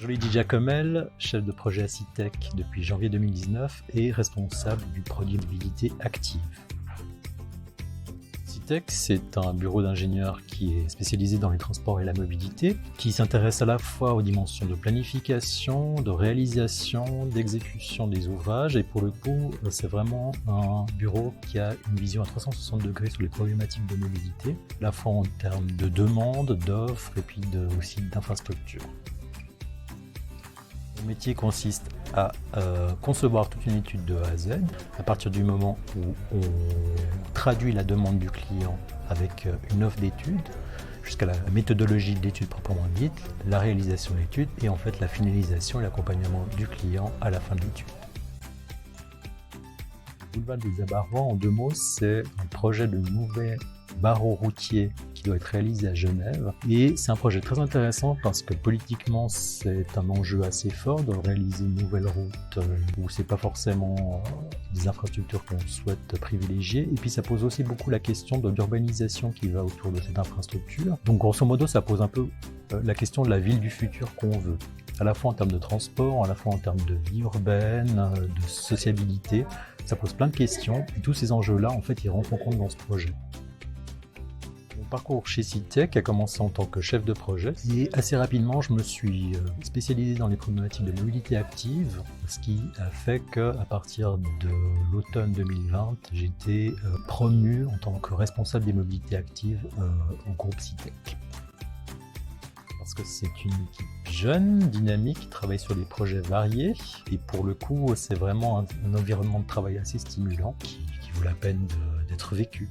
Jolidi Jacomel, chef de projet à Citec depuis janvier 2019 et responsable du produit mobilité active. Citec, c'est un bureau d'ingénieurs qui est spécialisé dans les transports et la mobilité, qui s'intéresse à la fois aux dimensions de planification, de réalisation, d'exécution des ouvrages, et pour le coup, c'est vraiment un bureau qui a une vision à 360 degrés sur les problématiques de mobilité, à la fois en termes de demande, d'offres et puis aussi d'infrastructures. Mon métier consiste à concevoir toute une étude de A à Z, à partir du moment où on traduit la demande du client avec une offre d'étude, jusqu'à la méthodologie de l'étude proprement dite, la réalisation de l'étude et en fait la finalisation et l'accompagnement du client à la fin de l'étude. Boulevard des Abarois, en 2 mots, c'est un projet de nouvel barreau routier qui doit être réalisé à Genève. Et c'est un projet très intéressant parce que politiquement, c'est un enjeu assez fort de réaliser une nouvelle route où c'est pas forcément des infrastructures qu'on souhaite privilégier. Et puis ça pose aussi beaucoup la question de l'urbanisation qui va autour de cette infrastructure. Donc grosso modo, ça pose un peu la question de la ville du futur qu'on veut, à la fois en termes de transport, à la fois en termes de vie urbaine, de sociabilité. Ça pose plein de questions et tous ces enjeux-là, en fait, ils rentrent en compte dans ce projet. Mon parcours chez Citec a commencé en tant que chef de projet et assez rapidement, je me suis spécialisé dans les problématiques de mobilité active, ce qui a fait qu'à partir de l'automne 2020, j'ai été promu en tant que responsable des mobilités actives au groupe Citec. Parce que c'est une équipe jeune, dynamique, qui travaille sur des projets variés. Et pour le coup, c'est vraiment un environnement de travail assez stimulant qui vaut la peine d'être vécu.